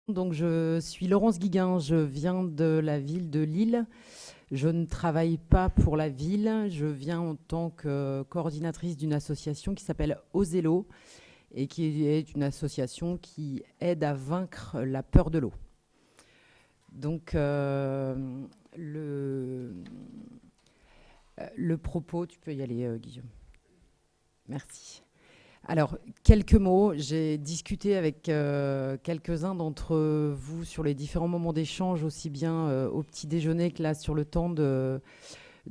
Donc, je suis Laurence Guiguin, je viens de la ville de Lille. Je ne travaille pas pour la ville, je viens en tant que coordinatrice d'une association qui s'appelle Ozello et qui est une association qui aide à vaincre la peur de l'eau. Donc, le, le propos, tu peux y aller, Guillaume. Merci. Alors, quelques mots. J'ai discuté avec quelques-uns d'entre vous sur les différents moments d'échange, aussi bien au petit déjeuner que là sur le temps de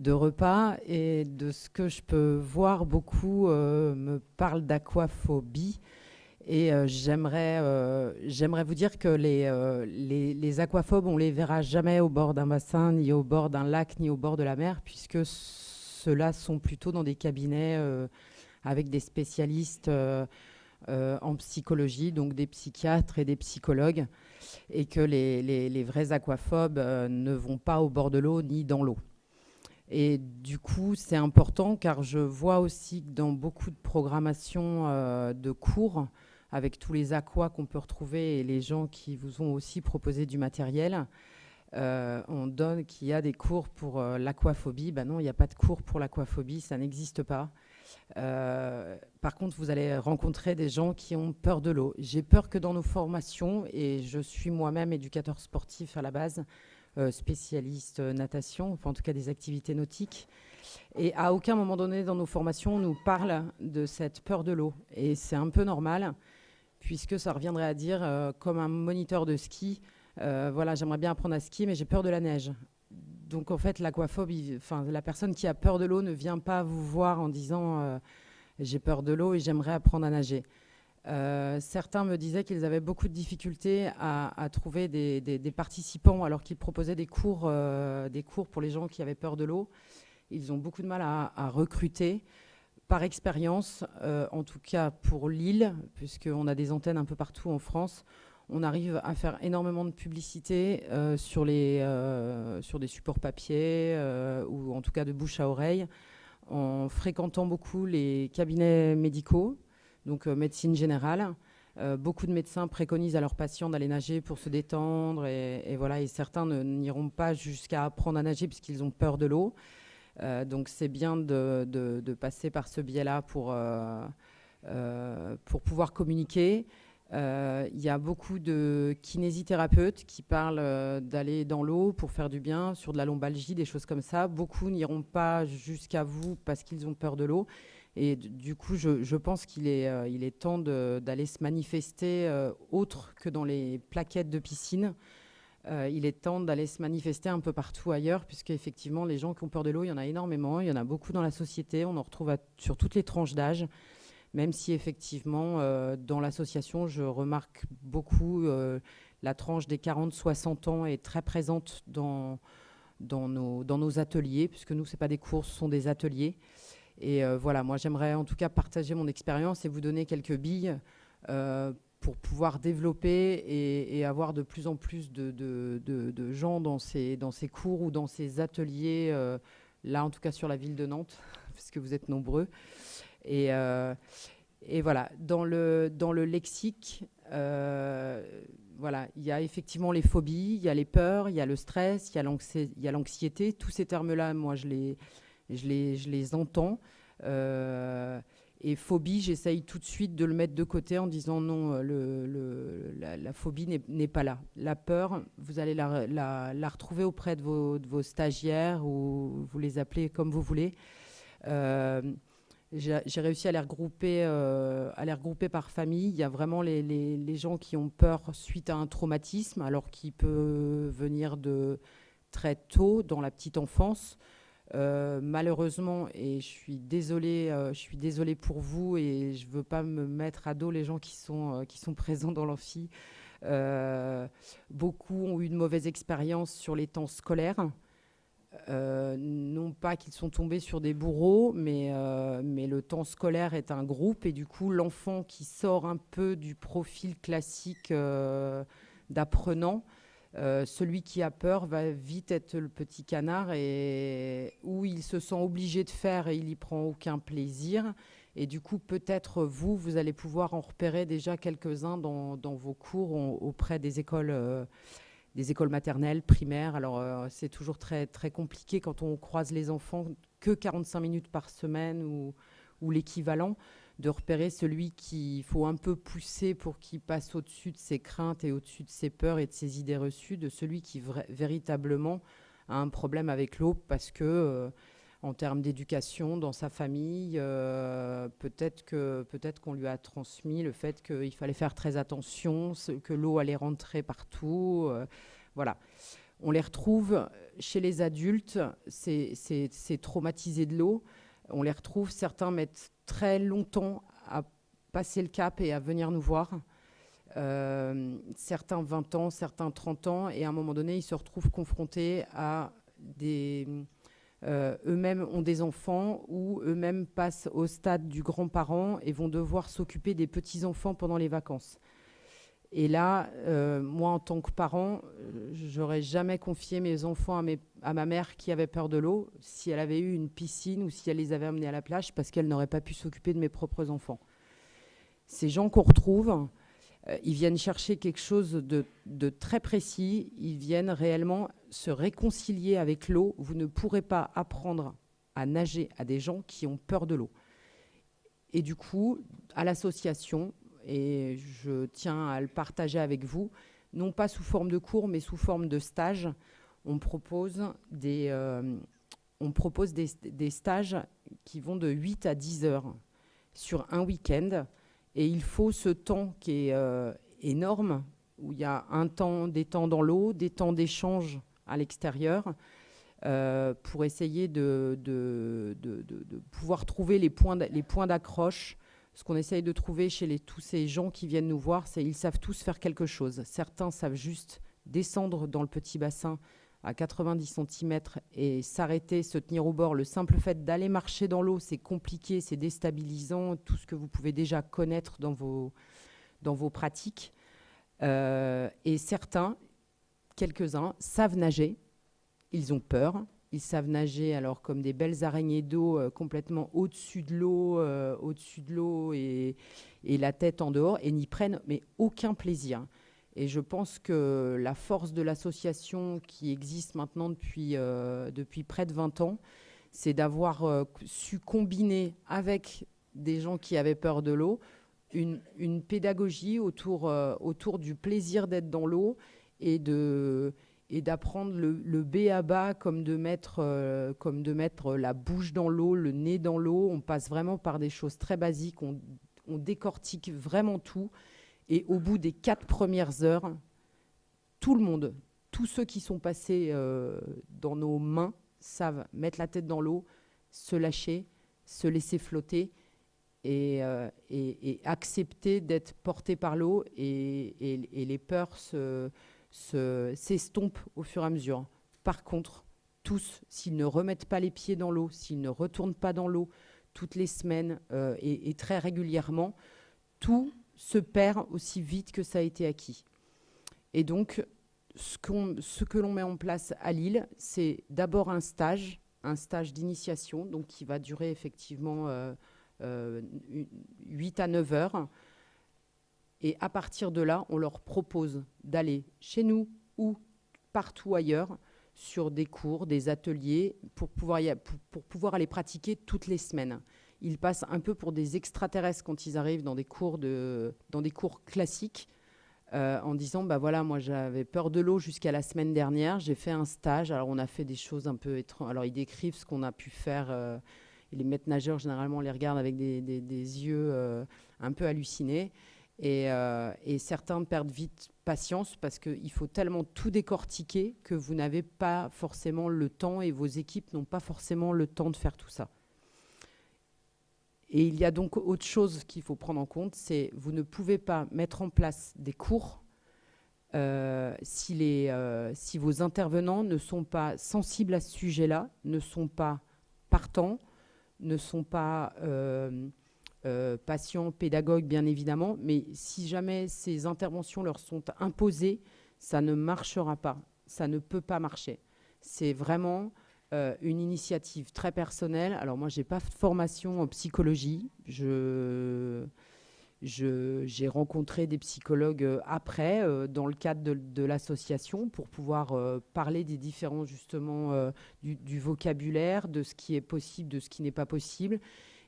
repas. Et de ce que je peux voir, beaucoup me parlent d'aquaphobie. Et j'aimerais vous dire que les aquaphobes, on les verra jamais au bord d'un bassin, ni au bord d'un lac, ni au bord de la mer, puisque ceux-là sont plutôt dans des cabinets avec des spécialistes en psychologie, donc des psychiatres et des psychologues, et que les vrais aquaphobes ne vont pas au bord de l'eau ni dans l'eau. Et du coup, c'est important car je vois aussi que dans beaucoup de programmations de cours, avec tous les aquas qu'on peut retrouver et les gens qui vous ont aussi proposé du matériel, on donne qu'il y a des cours pour l'aquaphobie. Ben non, il n'y a pas de cours pour l'aquaphobie, ça n'existe pas. Par contre, vous allez rencontrer des gens qui ont peur de l'eau. J'ai peur que dans nos formations, et je suis moi-même éducateur sportif à la base, spécialiste natation, enfin en tout cas des activités nautiques, et à aucun moment donné dans nos formations, on nous parle de cette peur de l'eau. Et c'est un peu normal, puisque ça reviendrait à dire, comme un moniteur de ski, voilà, j'aimerais bien apprendre à skier, mais j'ai peur de la neige. Donc en fait, l'aquaphobe, enfin, la personne qui a peur de l'eau ne vient pas vous voir en disant j'ai peur de l'eau et j'aimerais apprendre à nager. Certains me disaient qu'ils avaient beaucoup de difficultés à trouver des participants alors qu'ils proposaient des cours pour les gens qui avaient peur de l'eau. Ils ont beaucoup de mal à recruter. Par expérience, en tout cas pour Lille, puisqu'on a des antennes un peu partout en France, on arrive à faire énormément de publicité sur des supports papier ou en tout cas de bouche à oreille, en fréquentant beaucoup les cabinets médicaux, donc médecine générale. Beaucoup de médecins préconisent à leurs patients d'aller nager pour se détendre et voilà, et certains n'iront pas jusqu'à apprendre à nager puisqu'ils ont peur de l'eau. Donc c'est bien de passer par ce biais-là pour pouvoir communiquer. Il y a beaucoup de kinésithérapeutes qui parlent d'aller dans l'eau pour faire du bien, sur de la lombalgie, des choses comme ça. Beaucoup n'iront pas jusqu'à vous parce qu'ils ont peur de l'eau. Et du coup, je pense il est temps d'aller se manifester autre que dans les plaquettes de piscine. Il est temps d'aller se manifester un peu partout ailleurs, puisque effectivement, les gens qui ont peur de l'eau, il y en a énormément. Il y en a beaucoup dans la société. On en retrouve sur toutes les tranches d'âge. Même si effectivement, dans l'association, je remarque beaucoup la tranche des 40-60 ans est très présente dans nos ateliers, puisque nous, ce n'est pas des cours, ce sont des ateliers. Et voilà, moi, j'aimerais en tout cas partager mon expérience et vous donner quelques billes pour pouvoir développer et avoir de plus en plus de gens dans ces cours ou dans ces ateliers, là, en tout cas sur la ville de Nantes, puisque vous êtes nombreux. Et, euh, et voilà, dans le lexique, voilà, il y a effectivement les phobies, il y a les peurs, il y a le stress, il y a l'anxiété. Tous ces termes-là, moi, je les entends. Euh, et phobie, j'essaye tout de suite de le mettre de côté en disant non, la phobie n'est pas là. La peur, vous allez la retrouver auprès de vos stagiaires ou vous les appelez comme vous voulez. Euh, j'ai réussi à les regrouper par famille. Il y a vraiment les gens qui ont peur suite à un traumatisme, alors qu'il peut venir de très tôt, dans la petite enfance. Malheureusement, et je suis désolée pour vous, et je ne veux pas me mettre à dos les gens qui sont présents dans l'amphi. Beaucoup ont eu une mauvaise expérience sur les temps scolaires. Non pas qu'ils sont tombés sur des bourreaux, mais le temps scolaire est un groupe et du coup l'enfant qui sort un peu du profil classique d'apprenant, celui qui a peur va vite être le petit canard et où il se sent obligé de faire et il n'y prend aucun plaisir. Et du coup, peut-être vous allez pouvoir en repérer déjà quelques-uns dans vos cours auprès des écoles maternelles, primaires. Alors, c'est toujours très, très compliqué quand on croise les enfants que 45 minutes par semaine ou l'équivalent, de repérer celui qu'il faut un peu pousser pour qu'il passe au-dessus de ses craintes et au-dessus de ses peurs et de ses idées reçues, de celui qui véritablement a un problème avec l'eau parce que, en termes d'éducation dans sa famille, peut-être qu'on lui a transmis le fait qu'il fallait faire très attention, que l'eau allait rentrer partout. Voilà. On les retrouve chez les adultes, c'est traumatisé de l'eau. On les retrouve, certains mettent très longtemps à passer le cap et à venir nous voir. Certains 20 ans, certains 30 ans, et à un moment donné, ils se retrouvent confrontés à des... eux-mêmes ont des enfants ou eux-mêmes passent au stade du grand-parent et vont devoir s'occuper des petits-enfants pendant les vacances. Et là, moi, en tant que parent, j'aurais jamais confié mes enfants à ma mère qui avait peur de l'eau si elle avait eu une piscine ou si elle les avait amenés à la plage parce qu'elle n'aurait pas pu s'occuper de mes propres enfants. Ces gens qu'on retrouve, ils viennent chercher quelque chose de très précis. Ils viennent réellement se réconcilier avec l'eau. Vous ne pourrez pas apprendre à nager à des gens qui ont peur de l'eau. Et du coup, à l'association, et je tiens à le partager avec vous, non pas sous forme de cours, mais sous forme de stage, on propose des stages qui vont de 8 à 10 heures sur un week-end. Et il faut ce temps qui est énorme, où il y a des temps dans l'eau, des temps d'échange à l'extérieur, pour essayer de pouvoir trouver les points d'accroche. Ce qu'on essaye de trouver chez tous ces gens qui viennent nous voir, c'est qu'ils savent tous faire quelque chose. Certains savent juste descendre dans le petit bassin à 90 cm et s'arrêter, se tenir au bord. Le simple fait d'aller marcher dans l'eau, c'est compliqué, c'est déstabilisant, tout ce que vous pouvez déjà connaître dans vos pratiques. Et certains, quelques-uns, savent nager, ils ont peur. Ils savent nager alors comme des belles araignées d'eau complètement au-dessus de l'eau et la tête en dehors et n'y prennent mais aucun plaisir. Et je pense que la force de l'association qui existe maintenant depuis près de 20 ans, c'est d'avoir su combiner avec des gens qui avaient peur de l'eau une pédagogie autour du plaisir d'être dans l'eau et d'apprendre le B à bas comme de mettre la bouche dans l'eau, le nez dans l'eau. On passe vraiment par des choses très basiques, on décortique vraiment tout. Et au bout des 4 premières heures, tout le monde, tous ceux qui sont passés dans nos mains, savent mettre la tête dans l'eau, se lâcher, se laisser flotter et accepter d'être porté par l'eau et les peurs s'estompent au fur et à mesure. Par contre, tous, s'ils ne remettent pas les pieds dans l'eau, s'ils ne retournent pas dans l'eau toutes les semaines et très régulièrement, tout se perd aussi vite que ça a été acquis. Et donc, ce que l'on met en place à Lille, c'est d'abord un stage d'initiation, donc qui va durer effectivement 8 à 9 heures. Et à partir de là, on leur propose d'aller chez nous ou partout ailleurs sur des cours, des ateliers, pour pouvoir aller pratiquer toutes les semaines. Ils passent un peu pour des extraterrestres quand ils arrivent dans des cours classiques, en disant bah voilà, moi j'avais peur de l'eau jusqu'à la semaine dernière, j'ai fait un stage, alors on a fait des choses un peu étranges. Alors ils décrivent ce qu'on a pu faire, et les maîtres nageurs généralement on les regarde avec des yeux un peu hallucinés, et certains perdent vite patience parce qu'il faut tellement tout décortiquer que vous n'avez pas forcément le temps et vos équipes n'ont pas forcément le temps de faire tout ça. Et il y a donc autre chose qu'il faut prendre en compte, c'est vous ne pouvez pas mettre en place des cours si vos intervenants ne sont pas sensibles à ce sujet-là, ne sont pas partants, ne sont pas patients, pédagogues bien évidemment, mais si jamais ces interventions leur sont imposées, ça ne marchera pas, ça ne peut pas marcher. C'est vraiment Une initiative très personnelle. Alors moi, j'ai pas de formation en psychologie. J'ai rencontré des psychologues après, dans le cadre de l'association, pour pouvoir parler des différents, justement, du vocabulaire, de ce qui est possible, de ce qui n'est pas possible.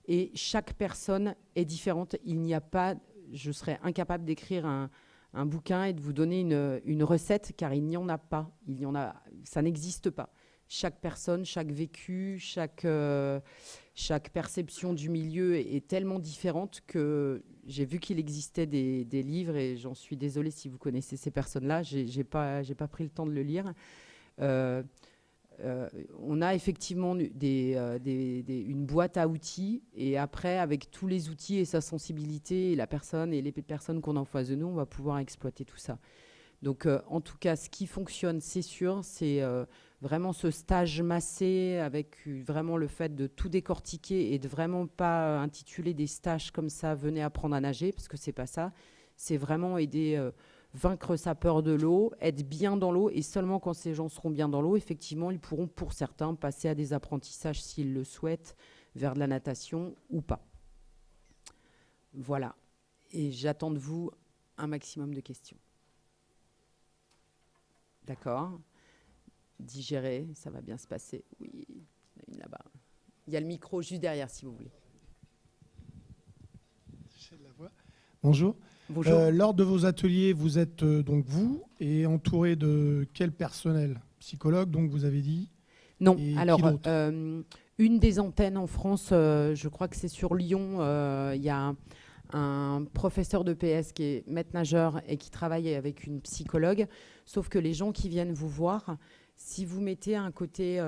Et chaque personne est différente. Il n'y a pas, je serais incapable d'écrire un bouquin et de vous donner une recette, car il n'y en a pas. Ça n'existe pas. Chaque personne, chaque vécu, chaque perception du milieu est tellement différente que j'ai vu qu'il existait des livres, et j'en suis désolée si vous connaissez ces personnes-là, j'ai pas pris le temps de le lire. Euh, on a effectivement une boîte à outils, et après, avec tous les outils et sa sensibilité, et la personne et les personnes qu'on a en face de nous, on va pouvoir exploiter tout ça. Donc, en tout cas, ce qui fonctionne, c'est sûr, c'est vraiment ce stage massé, avec vraiment le fait de tout décortiquer et de vraiment pas intituler des stages comme ça, venez apprendre à nager, parce que c'est pas ça. C'est vraiment aider, vaincre sa peur de l'eau, être bien dans l'eau, et seulement quand ces gens seront bien dans l'eau, effectivement, ils pourront, pour certains, passer à des apprentissages s'ils le souhaitent, vers de la natation ou pas. Voilà. Et j'attends de vous un maximum de questions. D'accord. Digérer, ça va bien se passer. Oui, il y en a une là-bas. Il y a le micro juste derrière, si vous voulez. Bonjour. Bonjour. Lors de vos ateliers, vous êtes donc vous, et entouré de quel personnel? Psychologue, donc vous avez dit. Non, Et alors, qui d'autre? une des antennes en France, je crois que c'est sur Lyon, il y a un professeur de PS qui est maître nageur et qui travaille avec une psychologue. Sauf que les gens qui viennent vous voir, si vous mettez un côté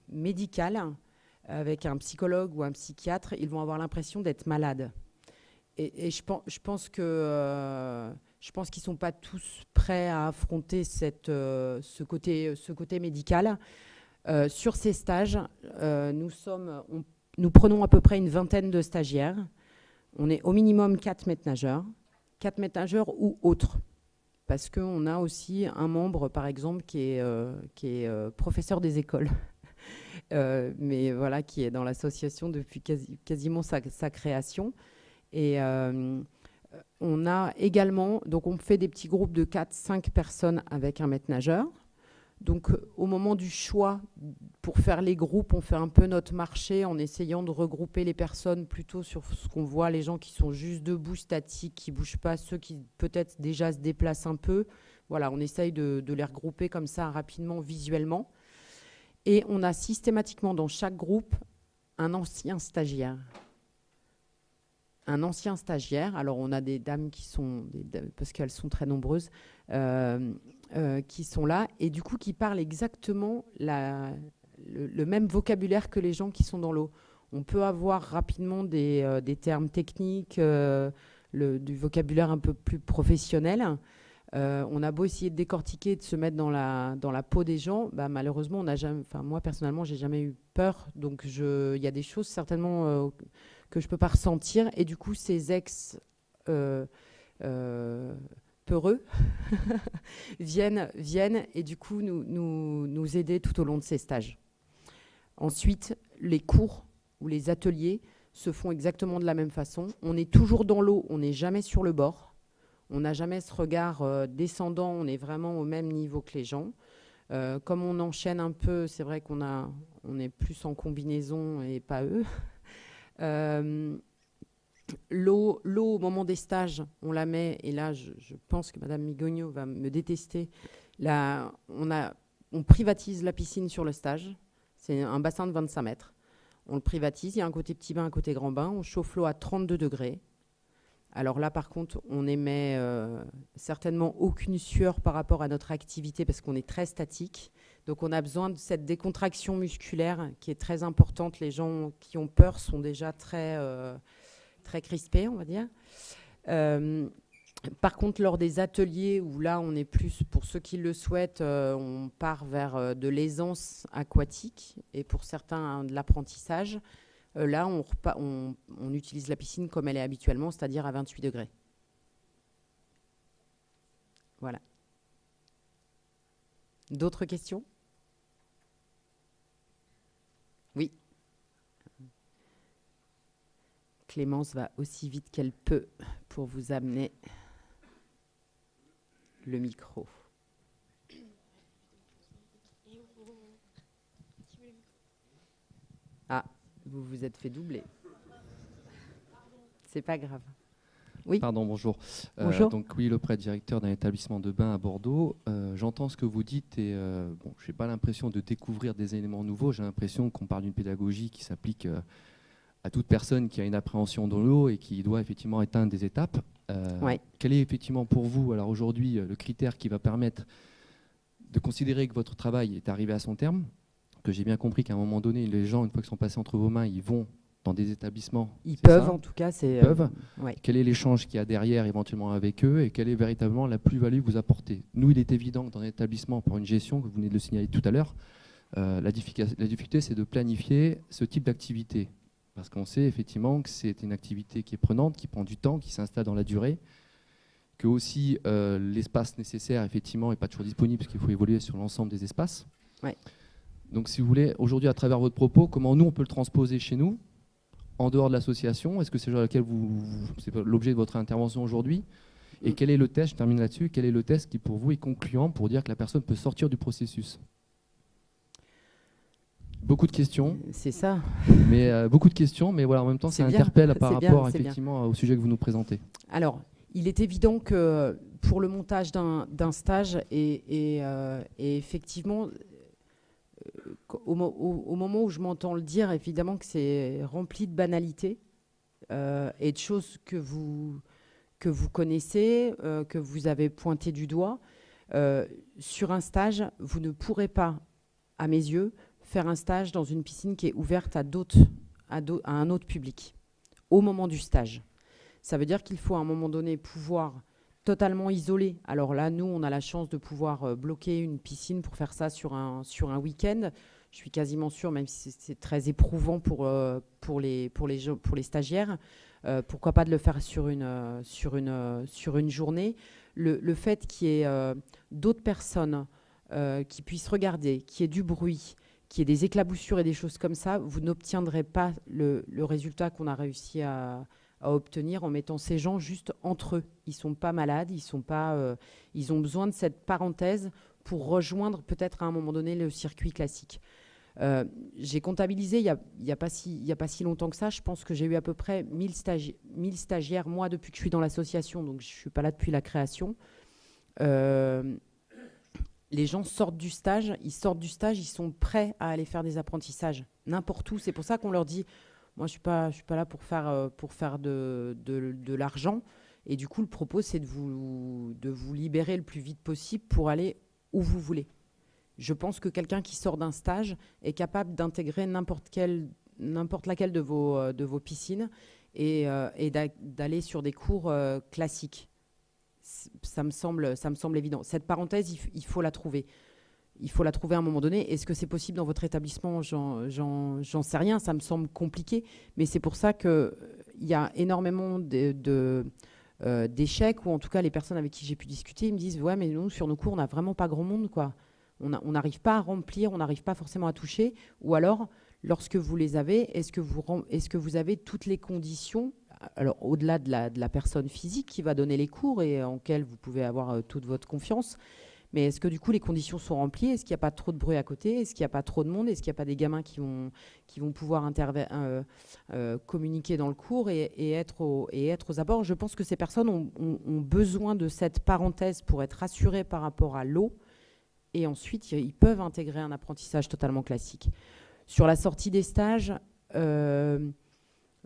médical avec un psychologue ou un psychiatre, ils vont avoir l'impression d'être malades. Et je pense qu'ils sont pas tous prêts à affronter ce côté médical. Sur ces stages, nous prenons à peu près une vingtaine de stagiaires. On est au minimum 4 maîtres nageurs ou autres. Parce qu'on a aussi un membre, par exemple, qui est professeur des écoles, mais voilà, qui est dans l'association depuis quasiment sa création. Et on a également, donc on fait des petits groupes de 4-5 personnes avec un maître nageur. Donc, au moment du choix, pour faire les groupes, on fait un peu notre marché en essayant de regrouper les personnes plutôt sur ce qu'on voit, les gens qui sont juste debout, statiques, qui ne bougent pas, ceux qui peut-être déjà se déplacent un peu. Voilà, on essaye de les regrouper comme ça rapidement, visuellement. Et on a systématiquement dans chaque groupe un ancien stagiaire. Un ancien stagiaire. Alors, on a des dames qui sont, parce qu'elles sont très nombreuses, qui sont là, et du coup qui parlent exactement le même vocabulaire que les gens qui sont dans l'eau. On peut avoir rapidement des termes techniques, du vocabulaire un peu plus professionnel. On a beau essayer de décortiquer, de se mettre dans la peau des gens, bah, malheureusement, moi personnellement, j'ai jamais eu peur. Donc il y a des choses certainement que je peux pas ressentir, et du coup, ces ex peureux viennent et du coup nous aider tout au long de ces stages. Ensuite, les cours ou les ateliers se font exactement de la même façon. On est toujours dans l'eau, on n'est jamais sur le bord. On n'a jamais ce regard descendant, on est vraiment au même niveau que les gens. Comme on enchaîne un peu, c'est vrai on est plus en combinaison et pas eux. L'eau, au moment des stages, on la met, et là, je pense que Madame Migogno va me détester. Là, on privatise la piscine sur le stage. C'est un bassin de 25 mètres. On le privatise. Il y a un côté petit bain, un côté grand bain. On chauffe l'eau à 32 degrés. Alors là, par contre, on émet certainement aucune sueur par rapport à notre activité parce qu'on est très statique. Donc, on a besoin de cette décontraction musculaire qui est très importante. Les gens qui ont peur sont déjà très crispés, on va dire. Par contre, lors des ateliers où là, on est plus, pour ceux qui le souhaitent, on part vers de l'aisance aquatique et pour certains, de l'apprentissage. Là, on utilise la piscine comme elle est habituellement, c'est-à-dire à 28 degrés. Voilà. D'autres questions ? Clémence va aussi vite qu'elle peut pour vous amener le micro. Ah, vous vous êtes fait doubler. C'est pas grave. Oui. Pardon, bonjour. Bonjour. Donc oui, le prêtre directeur d'un établissement de bain à Bordeaux. J'entends ce que vous dites et bon, je n'ai pas l'impression de découvrir des éléments nouveaux. J'ai l'impression qu'on parle d'une pédagogie qui s'applique à toute personne qui a une appréhension de l'eau et qui doit effectivement atteindre des étapes. Ouais. Quel est effectivement pour vous, alors aujourd'hui, le critère qui va permettre de considérer que votre travail est arrivé à son terme? Que j'ai bien compris qu'à un moment donné, les gens, une fois qu'ils sont passés entre vos mains, ils vont dans des établissements. Ils peuvent, en tout cas. Ils peuvent. Ouais. Quel est l'échange qu'il y a derrière éventuellement avec eux et quelle est véritablement la plus-value que vous apportez? Nous, il est évident que dans un établissement, pour une gestion, que vous venez de le signaler tout à l'heure, la difficulté, c'est de planifier ce type d'activité. Parce qu'on sait effectivement que c'est une activité qui est prenante, qui prend du temps, qui s'installe dans la durée, que aussi l'espace nécessaire, effectivement, n'est pas toujours disponible parce qu'il faut évoluer sur l'ensemble des espaces. Ouais. Donc, si vous voulez, aujourd'hui, à travers votre propos, comment nous, on peut le transposer chez nous, en dehors de l'association? Est-ce que c'est l'objet de votre intervention aujourd'hui? Et quel est le test, je termine là-dessus, quel est le test qui pour vous est concluant pour dire que la personne peut sortir du processus? Beaucoup de questions. C'est ça. Mais beaucoup de questions, mais voilà, en même temps, ça interpelle par rapport effectivement au sujet que vous nous présentez. Alors, il est évident que pour le montage d'un stage, et effectivement, au moment où je m'entends le dire, évidemment que c'est rempli de banalités et de choses que vous connaissez, que vous avez pointé du doigt. Sur un stage, vous ne pourrez pas, à mes yeux, faire un stage dans une piscine qui est ouverte à un autre public au moment du stage. Ça veut dire qu'il faut à un moment donné pouvoir totalement isoler. Alors là, nous, on a la chance de pouvoir bloquer une piscine pour faire ça sur un week-end. Je suis quasiment sûre, même si c'est très éprouvant pour les stagiaires, pourquoi pas de le faire sur une journée. Le fait qu'il y ait d'autres personnes qui puissent regarder, qu'il y ait du bruit, qu'il y ait des éclaboussures et des choses comme ça, vous n'obtiendrez pas le résultat qu'on a réussi à obtenir en mettant ces gens juste entre eux. Ils ne sont pas malades, ils ont besoin de cette parenthèse pour rejoindre peut-être à un moment donné le circuit classique. J'ai comptabilisé il y a pas si longtemps que ça, je pense que j'ai eu à peu près 1000 stagiaires, moi, depuis que je suis dans l'association, donc je ne suis pas là depuis la création. Les gens sortent du stage, ils sont prêts à aller faire des apprentissages n'importe où. C'est pour ça qu'on leur dit, moi je suis pas là pour faire de l'argent. Et du coup, le propos, c'est de vous libérer le plus vite possible pour aller où vous voulez. Je pense que quelqu'un qui sort d'un stage est capable d'intégrer n'importe laquelle de vos piscines et d'aller sur des cours classiques. Ça me semble évident. Cette parenthèse, il faut la trouver. Il faut la trouver à un moment donné. Est-ce que c'est possible dans votre établissement? J'en sais rien, ça me semble compliqué. Mais c'est pour ça qu'il y a énormément d'échecs, ou en tout cas les personnes avec qui j'ai pu discuter, ils me disent « Ouais, mais nous, sur nos cours, on n'a vraiment pas grand monde, quoi. On n'arrive pas à remplir, on n'arrive pas forcément à toucher. » Ou alors, lorsque vous les avez, est-ce que vous avez toutes les conditions? Alors, au-delà de la personne physique qui va donner les cours et en quelle vous pouvez avoir toute votre confiance, mais est-ce que du coup les conditions sont remplies? Est-ce qu'il n'y a pas trop de bruit à côté? Est-ce qu'il n'y a pas trop de monde? Est-ce qu'il n'y a pas des gamins qui vont pouvoir communiquer dans le cours et être aux abords? Je pense que ces personnes ont besoin de cette parenthèse pour être rassurées par rapport à l'eau, et ensuite ils peuvent intégrer un apprentissage totalement classique. Sur la sortie des stages,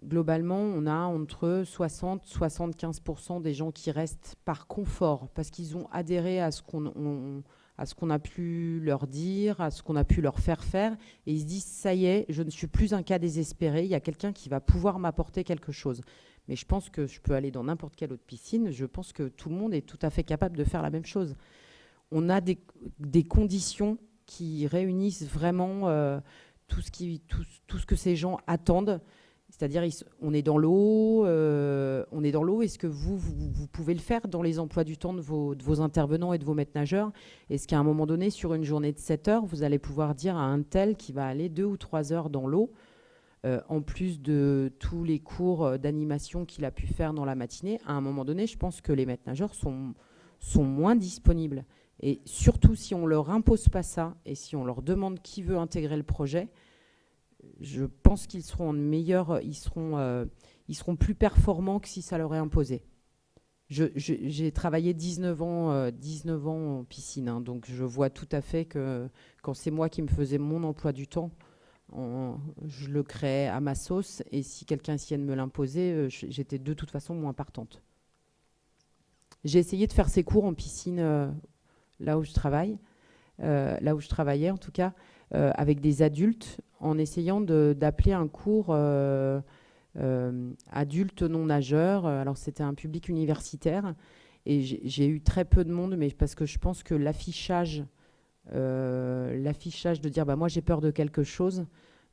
globalement, on a entre 60 et 75% des gens qui restent par confort, parce qu'ils ont adhéré à ce qu'on a pu leur dire, à ce qu'on a pu leur faire faire, et ils se disent « ça y est, je ne suis plus un cas désespéré, il y a quelqu'un qui va pouvoir m'apporter quelque chose ». Mais je pense que je peux aller dans n'importe quelle autre piscine, je pense que tout le monde est tout à fait capable de faire la même chose. On a des conditions qui réunissent vraiment tout ce que ces gens attendent. C'est-à-dire, on est dans l'eau. Est-ce que vous pouvez le faire dans les emplois du temps de vos intervenants et de vos maîtres nageurs? Est-ce qu'à un moment donné, sur une journée de 7 heures, vous allez pouvoir dire à un tel qui va aller 2 ou 3 heures dans l'eau, en plus de tous les cours d'animation qu'il a pu faire dans la matinée, à un moment donné, je pense que les maîtres nageurs sont moins disponibles. Et surtout, si on ne leur impose pas ça, et si on leur demande qui veut intégrer le projet, je pense qu'ils seront ils seront plus performants que si ça leur est imposé. J'ai travaillé 19 ans en piscine, hein, donc je vois tout à fait que quand c'est moi qui me faisais mon emploi du temps, je le créais à ma sauce, et si quelqu'un essayait de me l'imposer, j'étais de toute façon moins partante. J'ai essayé de faire ces cours en piscine là où je travaille, là où je travaillais en tout cas, avec des adultes, en essayant d'appeler un cours adultes non nageurs. Alors c'était un public universitaire, et j'ai eu très peu de monde, mais parce que je pense que l'affichage de dire moi j'ai peur de quelque chose,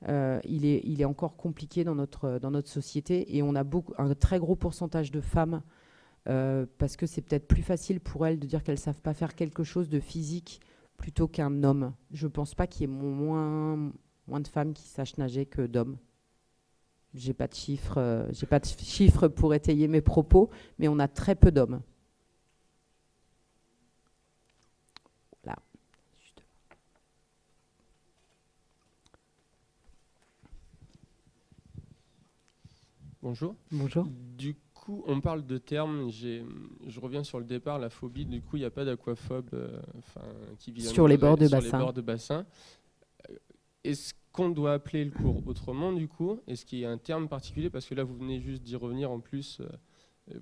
il est encore compliqué dans notre société, et on a un très gros pourcentage de femmes, parce que c'est peut-être plus facile pour elles de dire qu'elles ne savent pas faire quelque chose de physique plutôt qu'un homme. Je ne pense pas qu'il y ait moins de femmes qui sachent nager que d'hommes. J'ai pas de chiffres pour étayer mes propos, mais on a très peu d'hommes. Voilà. Bonjour. Bonjour. Du coup, on parle de termes. Je reviens sur le départ, la phobie. Du coup, il n'y a pas d'aquaphobe qui vit sur les bords de bassin. Les bords de bassin. Est-ce qu'on doit appeler le cours autrement, du coup? Est-ce qu'il y a un terme particulier? Parce que là, vous venez juste d'y revenir. En plus,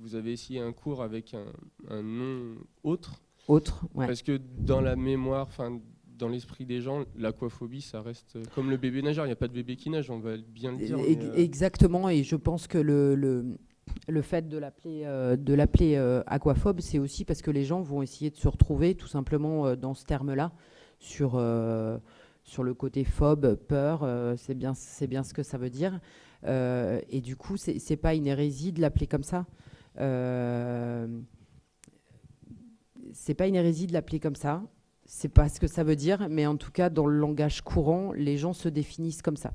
vous avez essayé un cours avec un nom autre. Autre, ouais. Parce que dans la mémoire, dans l'esprit des gens, l'aquaphobie, ça reste comme le bébé nageur. Il n'y a pas de bébé qui nage, on va bien le dire. Exactement, et je pense que le fait de l'appeler aquaphobe, c'est aussi parce que les gens vont essayer de se retrouver tout simplement dans ce terme-là, sur le côté phobe, peur, c'est bien ce que ça veut dire. Et du coup, c'est pas une hérésie de l'appeler comme ça. C'est pas une hérésie de l'appeler comme ça. C'est pas ce que ça veut dire, mais en tout cas, dans le langage courant, les gens se définissent comme ça.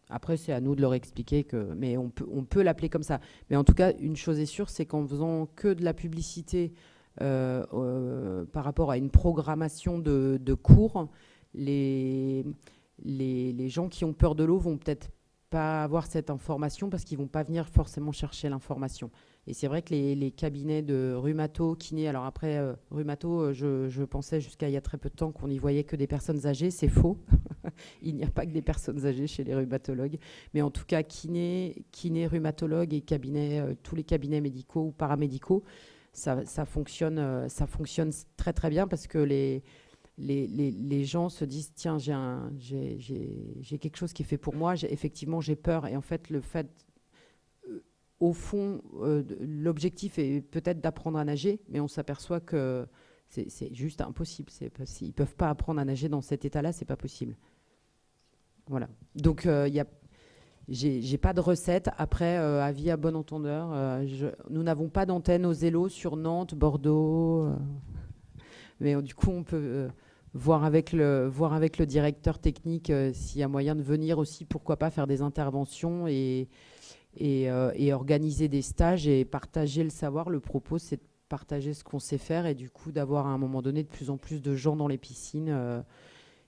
Après, c'est à nous de leur expliquer mais on peut l'appeler comme ça. Mais en tout cas, une chose est sûre, c'est qu'en faisant que de la publicité par rapport à une programmation de cours, les gens qui ont peur de l'eau vont peut-être pas avoir cette information parce qu'ils vont pas venir forcément chercher l'information. Et c'est vrai que les cabinets de rhumato, kiné, alors après, rhumato, je pensais jusqu'à il y a très peu de temps qu'on n'y voyait que des personnes âgées, c'est faux. Il n'y a pas que des personnes âgées chez les rhumatologues. Mais en tout cas, kiné, rhumatologue et tous les cabinets médicaux ou paramédicaux, ça fonctionne très très bien parce que les gens se disent tiens, j'ai quelque chose qui est fait pour moi, effectivement j'ai peur. Et en fait, au fond, l'objectif est peut-être d'apprendre à nager, mais on s'aperçoit que c'est juste impossible. Ils ne peuvent pas apprendre à nager dans cet état-là, c'est pas possible. Voilà. Donc, j'ai pas de recette. Après, avis à bon entendeur, nous n'avons pas d'antenne aux Élos sur Nantes, Bordeaux. Mais du coup, on peut voir avec le directeur technique s'il y a moyen de venir aussi, pourquoi pas faire des interventions et organiser des stages et partager le savoir. Le propos, c'est de partager ce qu'on sait faire et du coup d'avoir à un moment donné de plus en plus de gens dans les piscines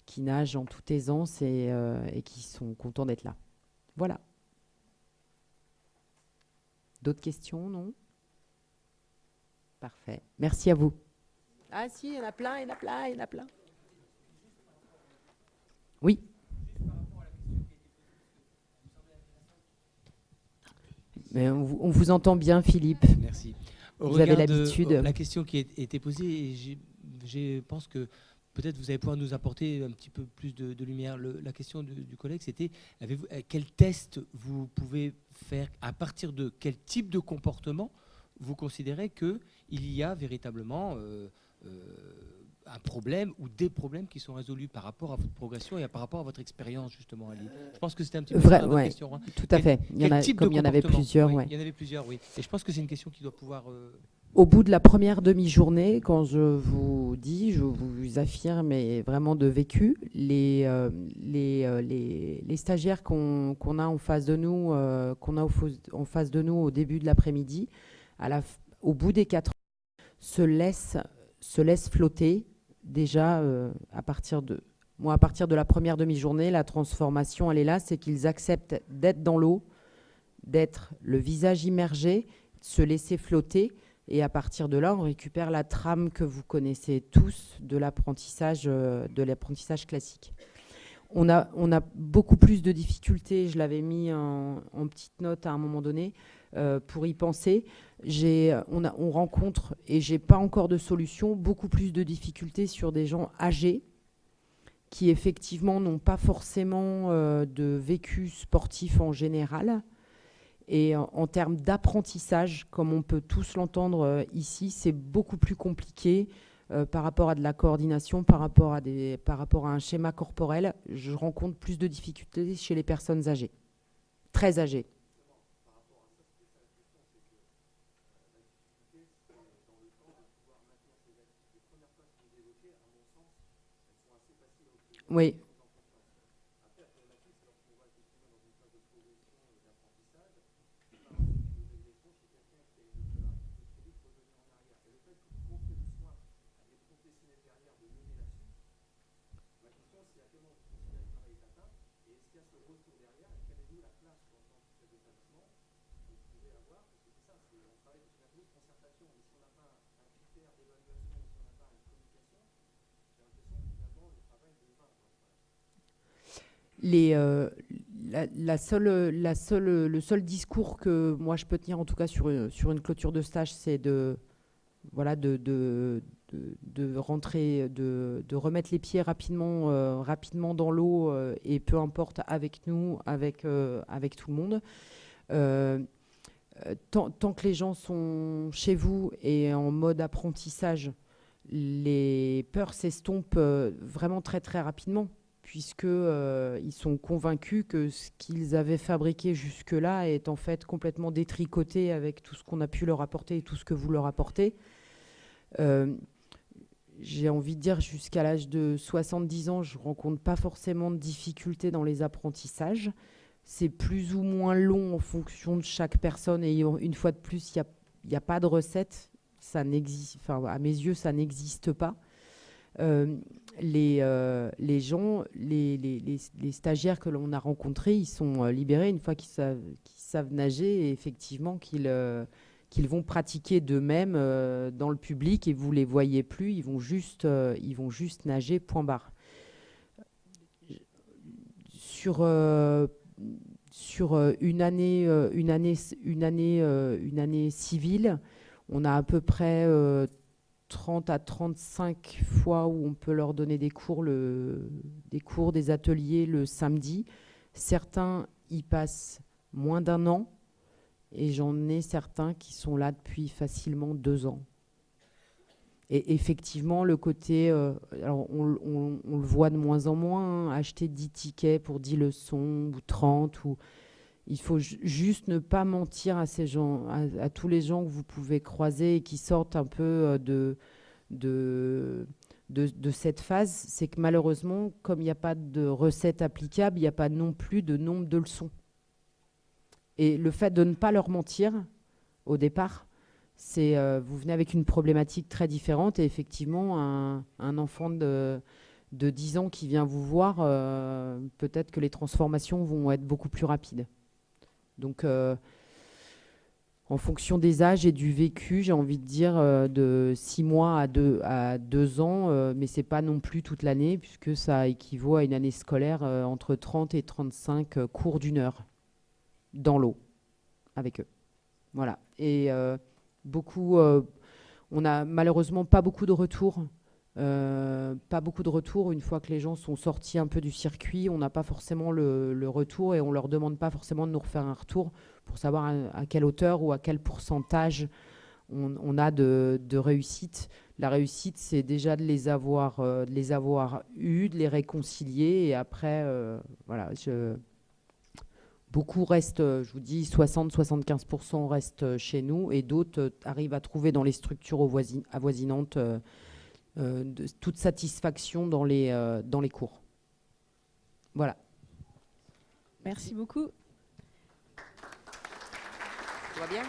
qui nagent en toute aisance et qui sont contents d'être là. Voilà. D'autres questions, non? Parfait. Merci à vous. Ah si, il y en a plein, il y en a plein, il y en a plein. Oui. Mais on vous entend bien, Philippe. Merci. Vous avez l'habitude. La question qui a été posée, et je pense que peut-être vous allez pouvoir nous apporter un petit peu plus de lumière. La question du collègue, c'était quel test vous pouvez faire, à partir de quel type de comportement vous considérez qu'il y a véritablement un problème ou des problèmes qui sont résolus par rapport à votre progression et par rapport à votre expérience, justement, Ali. Je pense que c'était un petit peu ça la question. Hein. Tout à fait. Il y en avait plusieurs. Oui, il y en avait plusieurs, oui. Et je pense que c'est une question qui doit pouvoir Au bout de la première demi-journée, quand je vous dis, je vous affirme, et vraiment de vécu, les stagiaires qu'on a en face de nous, en face de nous au début de l'après-midi, au bout des 4 heures, se laissent flotter déjà à partir de la première demi-journée. La transformation, elle est là, c'est qu'ils acceptent d'être dans l'eau, d'être le visage immergé, se laisser flotter. Et à partir de là, on récupère la trame que vous connaissez tous de l'apprentissage classique. On a beaucoup plus de difficultés, je l'avais mis en petite note à un moment donné, pour y penser. On rencontre, et je n'ai pas encore de solution, beaucoup plus de difficultés sur des gens âgés qui effectivement n'ont pas forcément de vécu sportif en général. Et en termes d'apprentissage, comme on peut tous l'entendre ici, c'est beaucoup plus compliqué par rapport à de la coordination, par rapport à un schéma corporel. Je rencontre plus de difficultés chez les personnes âgées, très âgées. Oui. Le seul discours que moi je peux tenir, en tout cas sur une clôture de stage, c'est de rentrer, de remettre les pieds rapidement dans l'eau, et peu importe avec nous, avec tout le monde. Tant que les gens sont chez vous et en mode apprentissage, les peurs s'estompent vraiment très très rapidement, puisqu'ils sont convaincus que ce qu'ils avaient fabriqué jusque-là est en fait complètement détricoté avec tout ce qu'on a pu leur apporter et tout ce que vous leur apportez. J'ai envie de dire, jusqu'à l'âge de 70 ans, je ne rencontre pas forcément de difficultés dans les apprentissages. C'est plus ou moins long en fonction de chaque personne, et une fois de plus, il n'y a pas de recette. Ça n'existe, enfin, à mes yeux, ça n'existe pas. Les stagiaires que l'on a rencontrés, ils sont libérés une fois qu'ils savent nager, et effectivement qu'ils vont pratiquer d'eux-mêmes dans le public, et vous ne les voyez plus, ils vont juste nager, point barre. Sur une année civile, on a à peu près 30 à 35 fois où on peut leur donner des cours, des ateliers le samedi. Certains y passent moins d'1 an, et j'en ai certains qui sont là depuis facilement 2 ans. Et effectivement, le côté, alors on le voit de moins en moins, hein, acheter 10 tickets pour 10 leçons ou 30, il faut juste ne pas mentir à ces gens, à tous les gens que vous pouvez croiser et qui sortent un peu de cette phase. C'est que malheureusement, comme il n'y a pas de recette applicable, il n'y a pas non plus de nombre de leçons. Et le fait de ne pas leur mentir au départ, c'est vous venez avec une problématique très différente, et effectivement, un enfant de 10 ans qui vient vous voir, peut-être que les transformations vont être beaucoup plus rapides. Donc, en fonction des âges et du vécu, j'ai envie de dire de 6 mois à 2 ans, mais ce n'est pas non plus toute l'année, puisque ça équivaut à une année scolaire entre 30 et 35 cours d'1 heure dans l'eau avec eux. Voilà. Et on n'a malheureusement pas beaucoup de retours. Une fois que les gens sont sortis un peu du circuit, on n'a pas forcément le retour, et on ne leur demande pas forcément de nous refaire un retour pour savoir à quelle hauteur ou à quel pourcentage on a de réussite. La réussite, c'est déjà de les avoir eus, de les réconcilier, et après, voilà, Beaucoup restent, je vous dis, 60-75% restent chez nous, et d'autres arrivent à trouver dans les structures avoisinantes toute satisfaction dans les cours. Voilà. Merci beaucoup. Tout va bien ?